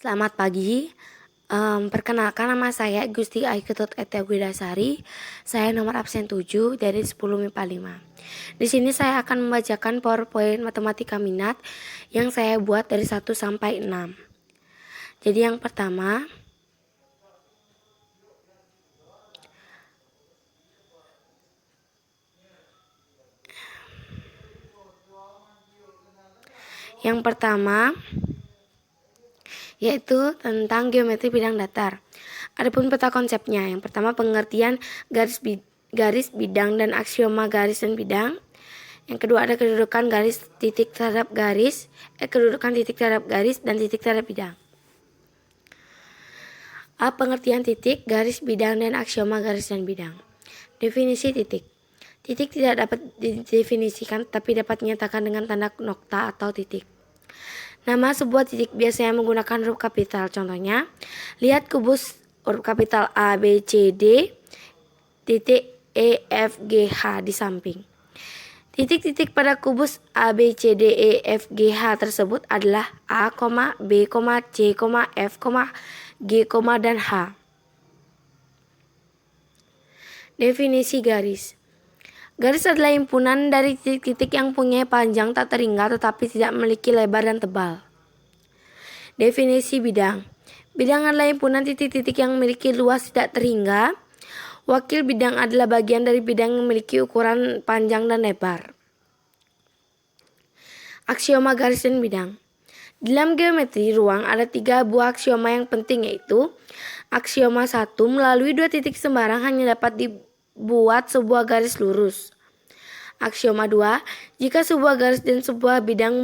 Selamat pagi. Perkenalkan, nama saya Gusti Aiketut Etiagwidasari. Saya nomor absen 7 dari 10 MIPA 5. Di sini saya akan membacakan PowerPoint matematika minat yang saya buat dari 1 sampai 6. Jadi yang pertama, yaitu tentang geometri bidang datar. Adapun peta konsepnya, yang pertama pengertian garis bidang dan aksioma garis dan bidang. Yang kedua ada kedudukan garis titik terhadap garis, kedudukan titik terhadap garis dan titik terhadap bidang. A. Pengertian titik, garis bidang dan aksioma garis dan bidang. Definisi titik. Titik tidak dapat didefinisikan tapi dapat dinyatakan dengan tanda nokta atau titik. Nama sebuah titik biasanya menggunakan huruf kapital. Contohnya, lihat kubus huruf kapital A, B, C, D, titik E, F, G, H di samping. Titik-titik pada kubus A, B, C, D, E, F, G, H tersebut adalah A, B, C, F, G, dan H. Definisi garis. Garis adalah himpunan dari titik-titik yang punya panjang tak terhingga tetapi tidak memiliki lebar dan tebal. Definisi bidang. Bidang adalah himpunan titik-titik yang memiliki luas tidak terhingga. Wakil bidang adalah bagian dari bidang yang memiliki ukuran panjang dan lebar. Aksioma garis dan bidang. Dalam geometri ruang ada 3 buah aksioma yang penting, yaitu aksioma 1, melalui 2 titik sembarang hanya dapat dibuat sebuah garis lurus. Aksioma 2, jika sebuah garis dan sebuah bidang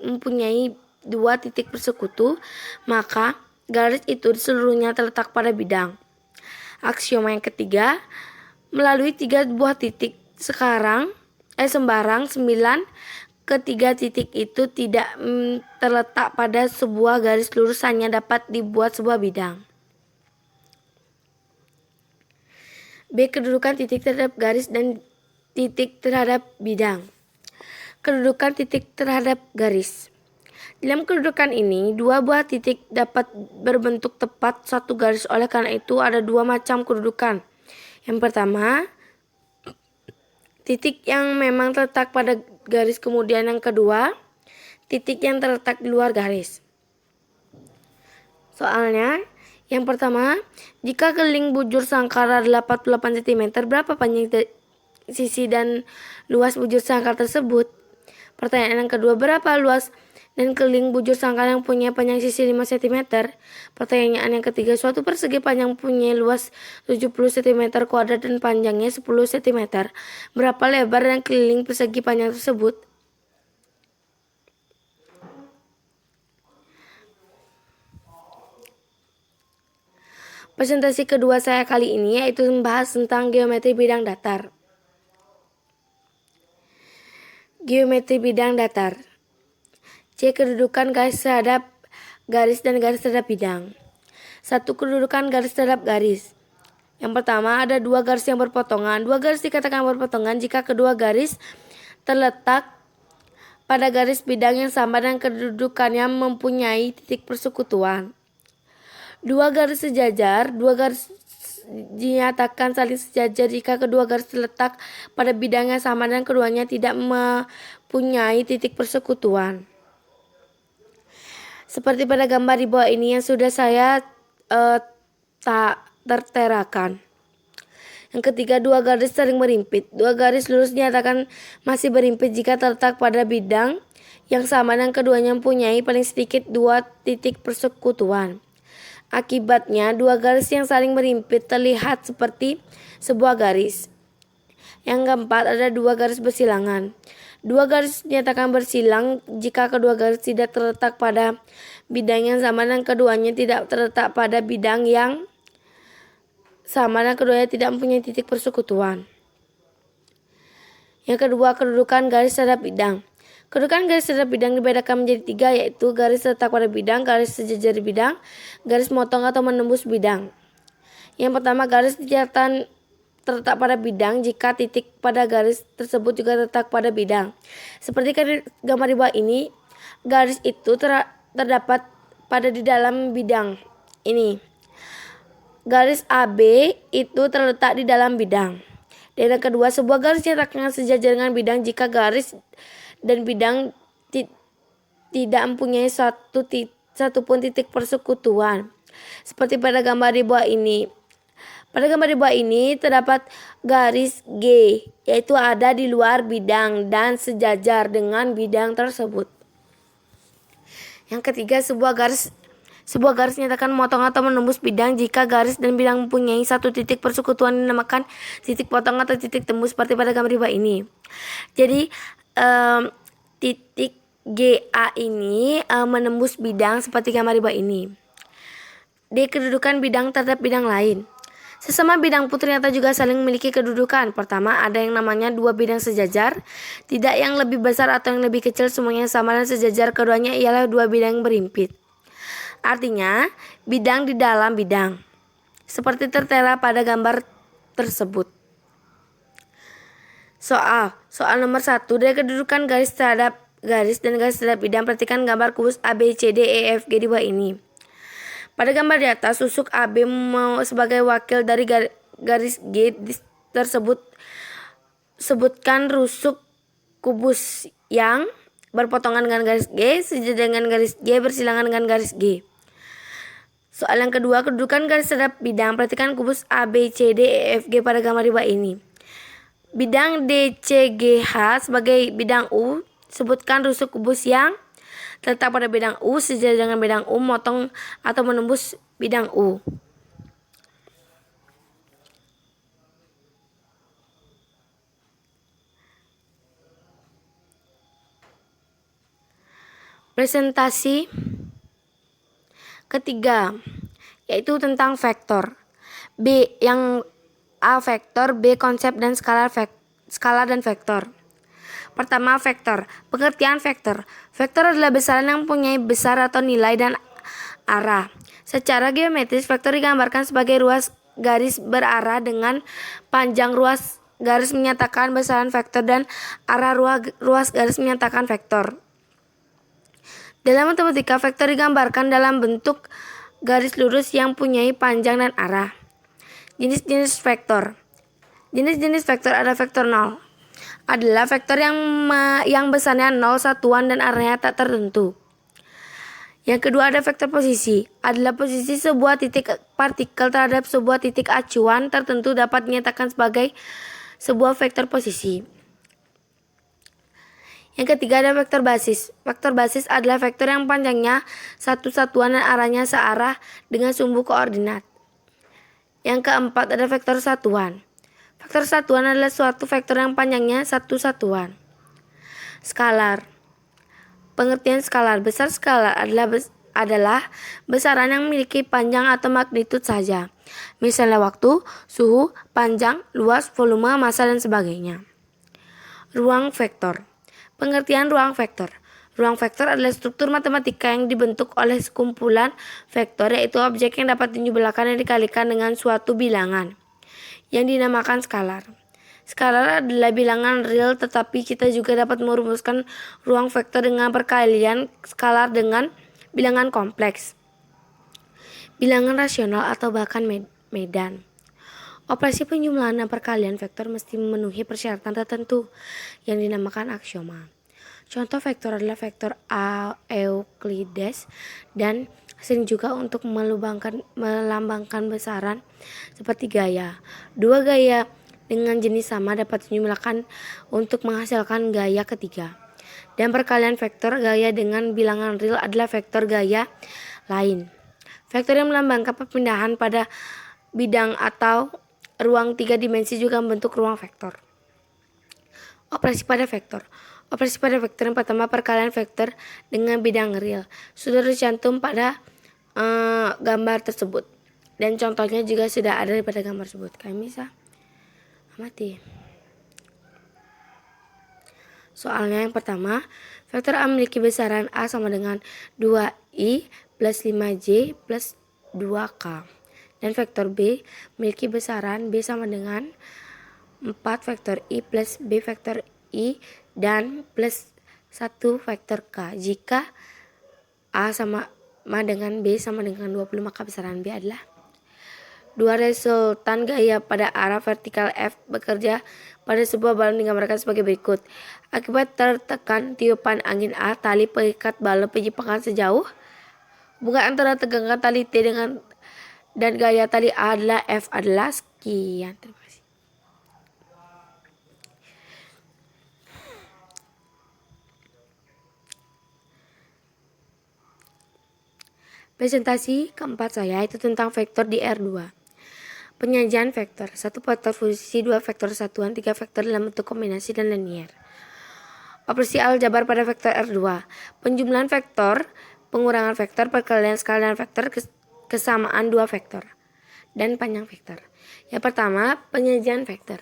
mempunyai 2 titik bersekutu, maka garis itu seluruhnya terletak pada bidang. Aksioma yang ketiga, melalui 3 buah titik sembarang 9, ketiga titik itu tidak terletak pada sebuah garis lurus, hanya dapat dibuat sebuah bidang. B. Kedudukan titik terhadap garis dan titik terhadap bidang. Kedudukan titik terhadap garis. Dalam kedudukan ini, 2 buah titik dapat berbentuk tepat satu garis. Oleh karena itu, ada 2 macam kedudukan. Yang pertama, titik yang memang terletak pada garis. Kemudian yang kedua, titik yang terletak di luar garis. Soalnya, yang pertama, jika keliling bujur sangkar adalah 48 cm, berapa panjang sisi dan luas bujur sangkar tersebut? Pertanyaan yang kedua, berapa luas dan keliling bujur sangkar yang punya panjang sisi 5 cm? Pertanyaan yang ketiga, suatu persegi panjang punya luas 70 cm kuadrat dan panjangnya 10 cm. Berapa lebar dan keliling persegi panjang tersebut? Presentasi kedua saya kali ini yaitu membahas tentang geometri bidang datar. Geometri bidang datar. C. Kedudukan garis terhadap garis dan garis terhadap bidang. 1. Kedudukan garis terhadap garis. Yang pertama, ada 2 garis yang berpotongan. 2 garis dikatakan berpotongan jika kedua garis terletak pada garis bidang yang sama dan kedudukannya mempunyai titik persekutuan. 2 garis sejajar. 2 garis dinyatakan saling sejajar jika kedua garis terletak pada bidang yang sama dan keduanya tidak mempunyai titik persekutuan. Seperti pada gambar di bawah ini yang sudah saya terterakan. Yang ketiga, 2 garis saling berimpit. 2 garis lurus dinyatakan masih berimpit jika terletak pada bidang yang sama dan keduanya mempunyai paling sedikit 2 titik persekutuan. Akibatnya, 2 garis yang saling berimpit terlihat seperti sebuah garis. Yang keempat, ada 2 garis bersilangan. 2 garis dinyatakan bersilang jika kedua garis tidak terletak pada bidang yang sama dan keduanya tidak terletak pada bidang yang sama dan keduanya tidak mempunyai titik persekutuan. Yang kedua, kedudukan garis terhadap bidang. Kedudukan garis terhadap bidang dibedakan menjadi 3, yaitu garis terletak pada bidang, garis sejajar di bidang, garis motong atau menembus bidang. Yang pertama, garis dinyatakan terletak pada bidang jika titik pada garis tersebut juga terletak pada bidang. Seperti gambar di bawah ini, garis itu terdapat pada di dalam bidang ini. Garis AB itu terletak di dalam bidang. Dan yang kedua, sebuah garis nyatakan sejajar dengan bidang jika garis dan bidang tidak mempunyai satupun titik persekutuan. Seperti pada gambar di bawah ini. Pada gambar di bawah ini terdapat garis G, yaitu ada di luar bidang dan sejajar dengan bidang tersebut. Yang ketiga, sebuah garis nyatakan memotong atau menembus bidang jika garis dan bidang mempunyai satu titik persekutuan dinamakan titik potong atau titik tembus seperti pada gambar di bawah ini. Jadi titik GA ini menembus bidang seperti gambar di bawah ini. D. Kedudukan bidang terhadap bidang lain. Sesama bidang pun ternyata juga saling memiliki kedudukan. Pertama, ada yang namanya dua bidang sejajar, tidak yang lebih besar atau yang lebih kecil, semuanya sama dan sejajar. Keduanya ialah dua bidang yang berhimpit. Artinya, bidang di dalam bidang, seperti tertera pada gambar tersebut. Soal nomor 1, dari kedudukan garis terhadap garis dan garis terhadap bidang, perhatikan gambar kubus ABCDEFG di bawah ini. Pada gambar di atas, susuk AB sebagai wakil dari garis G tersebut. Sebutkan rusuk kubus yang berpotongan dengan garis G, sejajar dengan garis G, bersilangan dengan garis G. Soal yang kedua, kedudukan garis terhadap bidang. Perhatikan kubus ABCDEFG pada gambar di bawah ini. Bidang DCGH sebagai bidang U. Sebutkan rusuk kubus yang terletak pada bidang U, sejajar dengan bidang U, motong atau menembus bidang U. Presentasi ketiga, yaitu tentang vektor. B yang A vektor, B konsep dan skala dan vektor. Pertama, vektor. Pengertian vektor. Vektor adalah besaran yang mempunyai besar atau nilai dan arah. Secara geometris, vektor digambarkan sebagai ruas garis berarah dengan panjang ruas garis menyatakan besaran vektor dan arah ruas garis menyatakan vektor. Dalam matematika, vektor digambarkan dalam bentuk garis lurus yang mempunyai panjang dan arah. Jenis-jenis vektor. Jenis-jenis vektor ada vektor 0. Adalah vektor yang besarnya 0, satuan, dan arahnya tak tertentu. Yang kedua ada vektor posisi. Adalah posisi sebuah titik partikel terhadap sebuah titik acuan tertentu dapat dinyatakan sebagai sebuah vektor posisi. Yang ketiga ada vektor basis. Vektor basis adalah vektor yang panjangnya satu satuan dan arahnya searah dengan sumbu koordinat. Yang keempat ada vektor satuan. Vektor satuan adalah suatu vektor yang panjangnya satu satuan. Skalar. Pengertian skalar. Besar skalar adalah besaran yang memiliki panjang atau magnitud saja. Misalnya waktu, suhu, panjang, luas, volume, massa, dan sebagainya. Ruang vektor. Pengertian ruang vektor. Ruang vektor adalah struktur matematika yang dibentuk oleh sekumpulan vektor, yaitu objek yang dapat dijumlahkan dan dikalikan dengan suatu bilangan yang dinamakan skalar. Skalar adalah bilangan real, tetapi kita juga dapat merumuskan ruang vektor dengan perkalian skalar dengan bilangan kompleks, bilangan rasional, atau bahkan medan. Operasi penjumlahan dan perkalian vektor mesti memenuhi persyaratan tertentu yang dinamakan aksioma. Contoh vektor adalah vektor Euclides dan sering juga untuk melambangkan besaran seperti gaya. Dua gaya dengan jenis sama dapat dijumlahkan untuk menghasilkan gaya ketiga. Dan perkalian vektor gaya dengan bilangan real adalah vektor gaya lain. Vektor yang melambangkan perpindahan pada bidang atau ruang 3 dimensi juga membentuk ruang vektor. Operasi pada vektor. Operasi pada vektor yang pertama, perkalian vektor dengan bidang real. Sudah tercantum pada gambar tersebut. Dan contohnya juga sudah ada pada gambar tersebut. Kalian bisa amati. Soalnya yang pertama, vektor A memiliki besaran A sama dengan 2i plus 5j plus 2k. Dan vektor B memiliki besaran B sama dengan 4 vektor I plus B vektor I dan plus 1 vektor K. Jika A sama dengan B sama dengan 20, maka besaran B adalah 2. Resultan gaya pada arah vertikal F bekerja pada sebuah balon digambarkan sebagai berikut. Akibat tertekan tiupan angin A, tali pengikat balon penyimpangan sejauh. Hubungan antara tegangan tali T dan gaya tali A adalah F adalah sekian. Terima kasih. Presentasi keempat saya itu tentang vektor di R2. Penyajian vektor. 1 vektor posisi, 2 vektor satuan, 3 vektor dalam bentuk kombinasi dan linear. Operasi aljabar pada vektor R2. Penjumlahan vektor, pengurangan vektor, perkalian skala vektor, kesamaan 2 vektor, dan panjang vektor. Yang pertama, penyajian vektor.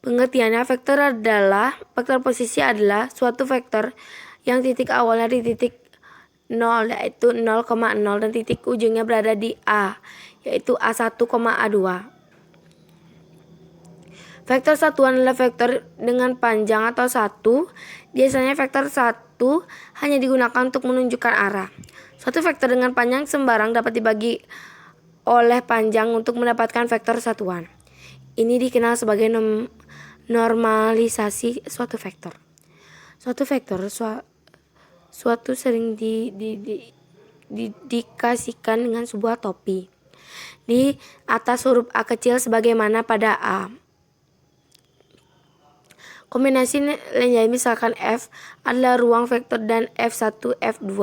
Pengertiannya, vektor posisi adalah suatu vektor yang titik awalnya di titik 0 yaitu 0,0 dan titik ujungnya berada di A yaitu A1, A2. Vektor satuan adalah vektor dengan panjang atau 1. Biasanya vektor 1 hanya digunakan untuk menunjukkan arah. Suatu vektor dengan panjang sembarang dapat dibagi oleh panjang untuk mendapatkan vektor satuan. Ini dikenal sebagai normalisasi suatu vektor. Suatu sering dikasihkan dengan sebuah topi di atas huruf A kecil sebagaimana pada A. Kombinasi linear misalkan F adalah ruang vektor dan F1, F2,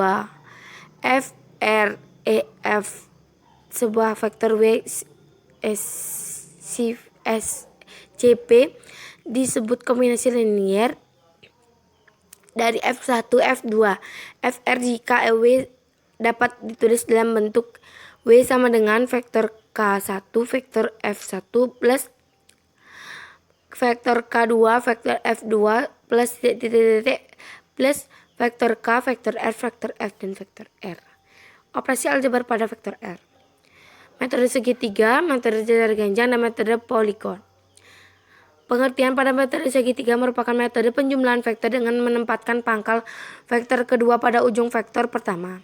F, R, E, F sebuah vektor W, S, CP disebut kombinasi linear dari F1, F2, Fr jika W dapat ditulis dalam bentuk W sama dengan vektor K1, vektor F1 plus vektor K2, vektor F2 plus titik plus vektor K, vektor R, vektor F, dan vektor R. Operasi aljabar pada vektor R. Metode segitiga, metode jajar ganjang, dan metode poligon. Pengertian pada metode segitiga merupakan metode penjumlahan vektor dengan menempatkan pangkal vektor kedua pada ujung vektor pertama.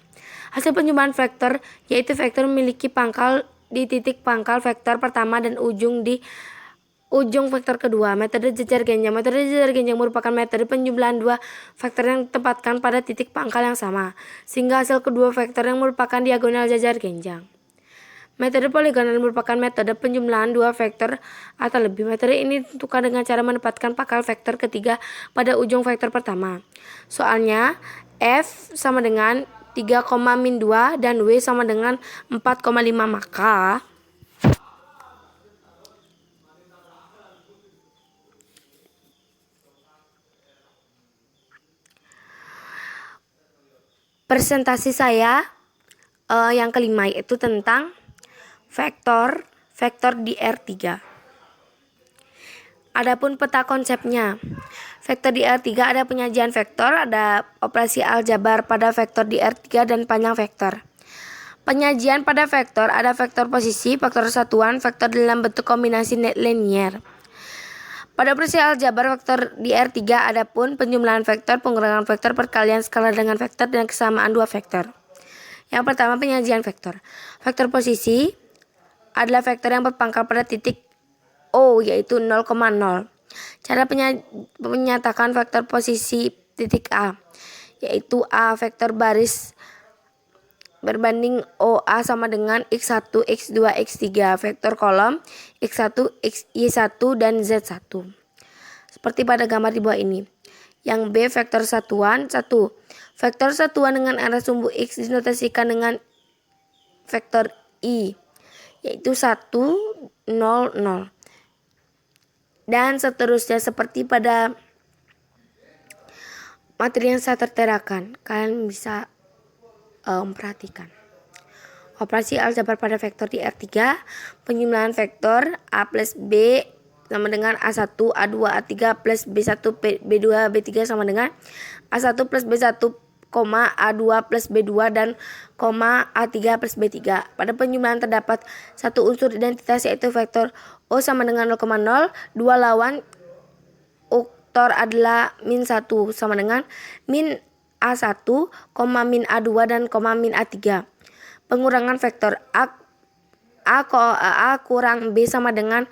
Hasil penjumlahan vektor yaitu vektor memiliki pangkal di titik pangkal vektor pertama dan ujung di ujung vektor kedua. Metode jajar ganjang. Metode jajar ganjang merupakan metode penjumlahan dua vektor yang ditempatkan pada titik pangkal yang sama, sehingga hasil kedua vektor yang merupakan diagonal jajar ganjang. Metode poligonal merupakan metode penjumlahan dua vektor atau lebih. Metode ini ditentukan dengan cara menempatkan pangkal vektor ketiga pada ujung vektor pertama. Soalnya F sama dengan 3,-2 dan W sama dengan 4,5, maka presentasi saya yang kelima yaitu tentang vektor di R3. Adapun peta konsepnya, vektor di R3 ada penyajian vektor, ada operasi aljabar pada vektor di R3 dan panjang vektor. Penyajian pada vektor ada vektor posisi, vektor satuan, vektor dalam bentuk kombinasi linear. Pada operasi aljabar vektor di R3 ada pun penjumlahan vektor, pengurangan vektor, perkalian skala dengan vektor, dan kesamaan dua vektor. Yang pertama, penyajian vektor. Vektor posisi adalah vektor yang berpangkal pada titik O yaitu 0,0. Cara menyatakan vektor posisi titik A yaitu A vektor baris berbanding OA sama dengan X1, X2, X3, vektor kolom X1, Y1, dan Z1. Seperti pada gambar di bawah ini. Yang B vektor satuan 1. Vektor satuan dengan arah sumbu X dinotasikan dengan vektor I yaitu 1, 0, 0. Dan seterusnya seperti pada materi yang saya terterakan. Kalian bisa perhatikan. Operasi aljabar pada vektor di R3, penjumlahan vektor A plus B sama dengan A1, A2, A3 plus B1, B2, B3 sama dengan A1 plus B1, A2 plus B2 dan A3 plus B3. Pada penjumlahan terdapat satu unsur identitas yaitu vektor O sama dengan 0,0. Dua lawan uktor adalah -1 sama dengan A1, min A2 dan min A3. Pengurangan vektor A kurang B sama dengan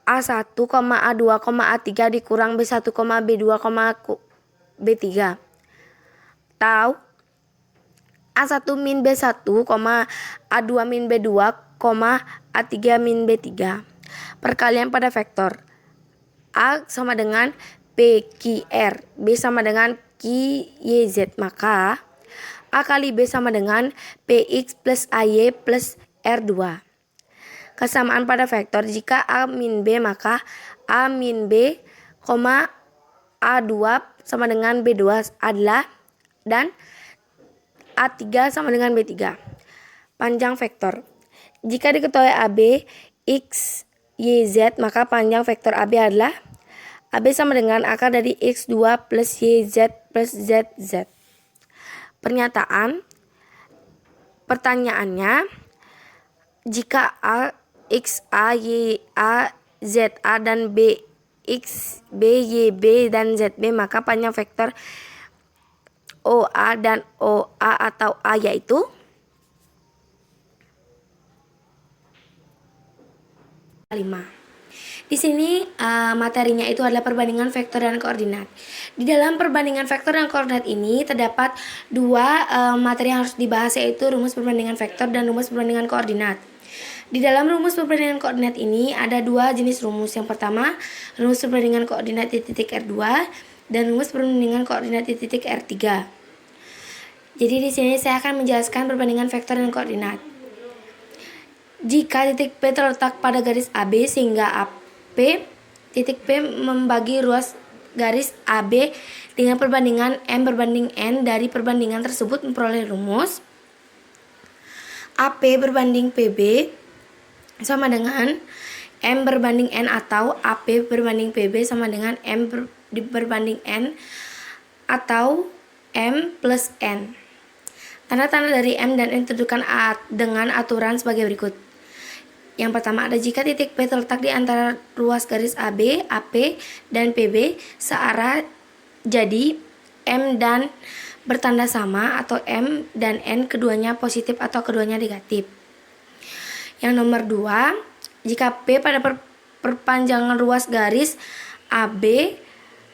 A1, A2, A3 dikurang B1, B2, B3. Atau A1 min B1, A2 min B2, A3 min B3. Perkalian pada vektor A sama dengan PQR, B sama dengan QYZ, maka A kali B sama dengan PX plus AY plus R2. Kesamaan pada vektor, jika A min B maka A min B, A2 sama dengan B2 adalah, dan A3 sama dengan B3. Panjang vektor. Jika diketahui AB, X, Y, Z, maka panjang vektor AB adalah AB sama dengan akar dari X2 plus YZ plus ZZ. Pertanyaannya, jika A, X, A, Y, A, Z, A, dan B, X, B, Y, B, dan Z, B, maka panjang vektor OA dan OA atau A yaitu 5. Di sini materinya itu adalah perbandingan vektor dan koordinat. Di dalam perbandingan vektor dan koordinat ini terdapat dua materi yang harus dibahas, yaitu rumus perbandingan vektor dan rumus perbandingan koordinat. Di dalam rumus perbandingan koordinat ini ada dua jenis rumus. Yang pertama, rumus perbandingan koordinat di titik R2 dan rumus perbandingan koordinat di titik R3. Jadi di sini saya akan menjelaskan perbandingan vektor dan koordinat. Jika titik P terletak pada garis AB sehingga titik P membagi ruas garis AB dengan perbandingan M berbanding N, dari perbandingan tersebut memperoleh rumus AP berbanding PB sama dengan M berbanding N, atau AP berbanding PB sama dengan M berbanding N atau M plus N. Tanda-tanda dari M dan N ditentukan dengan aturan sebagai berikut. Yang pertama ada jika titik P terletak di antara ruas garis AB, AP, dan PB searah, jadi M dan bertanda sama, atau M dan N keduanya positif atau keduanya negatif. Yang nomor 2, jika P pada perpanjangan ruas garis AB,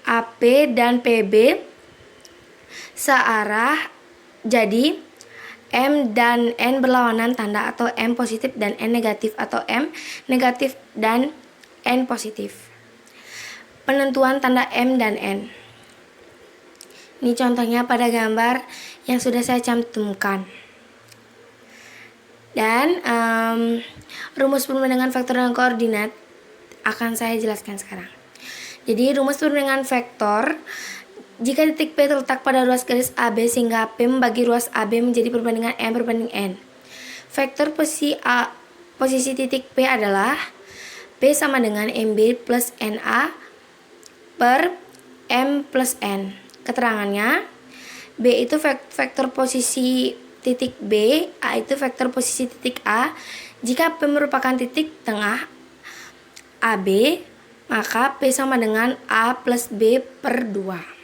AP, dan PB searah, jadi M dan N berlawanan tanda, atau M positif dan N negatif, atau M negatif dan N positif. Penentuan tanda M dan N. Ini contohnya pada gambar yang sudah saya cantumkan. Dan rumus perbandingan vektor dan koordinat akan saya jelaskan sekarang. Jadi rumus perbandingan vektor, jika titik P terletak pada ruas garis AB sehingga P membagi ruas AB menjadi perbandingan M berbanding N. Vektor posisi titik P adalah P sama dengan MB plus NA per M plus N. Keterangannya, B itu vektor posisi titik B, A itu vektor posisi titik A. Jika P merupakan titik tengah AB, maka P sama dengan A plus B per 2.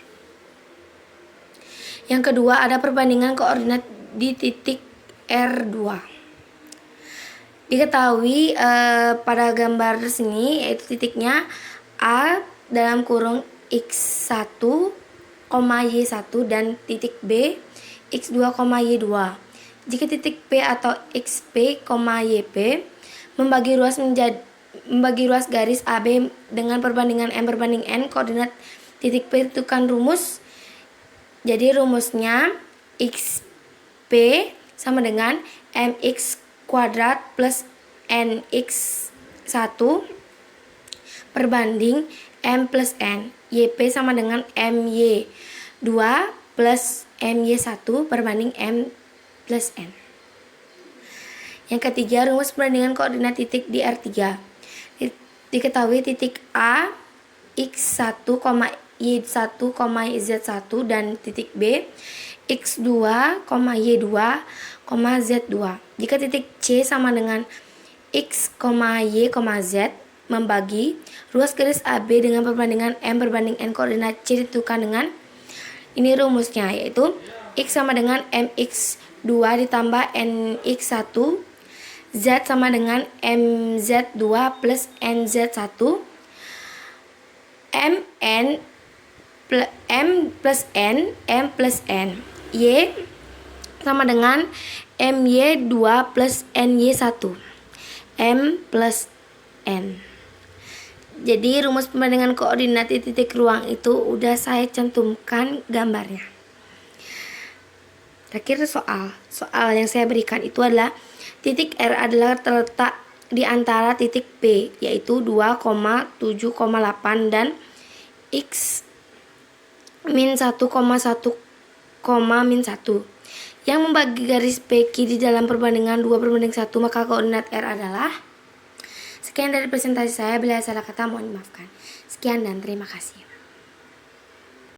Yang kedua, ada perbandingan koordinat di titik R2. Diketahui pada gambar sini, yaitu titiknya A dalam kurung X1, Y1 dan titik B X2, Y2. Jika titik P atau XP, YP membagi ruas garis AB dengan perbandingan M berbanding N, koordinat titik P tentukan rumus. Jadi rumusnya XP sama dengan MX kuadrat plus NX1 perbanding M plus N. YP sama dengan MY2 plus MY1 perbanding M plus N. Yang ketiga, rumus perbandingan koordinat titik di R3. Diketahui titik A, X1, Y1, Z1 dan titik B X2, Y2, Z2. Jika titik C sama dengan X, Y, Z membagi ruas garis AB dengan perbandingan M berbanding N, koordinat C ditentukan dengan Ini rumusnya, yaitu X sama dengan MX2 ditambah NX1, Z sama dengan MZ2 plus NZ1, M plus N, Y sama dengan MY2 plus NY1, M plus N. Jadi rumus perbandingan koordinat di titik ruang itu udah saya cantumkan gambarnya. Terakhir soal yang saya berikan itu adalah titik R adalah terletak di antara titik P, yaitu 2,7,8 dan X min 1,1, min 1 yang membagi garis PQ di dalam perbandingan 2/1, maka koordinat R adalah. Sekian dari presentasi saya, bila salah kata mohon dimaafkan. Sekian dan terima kasih.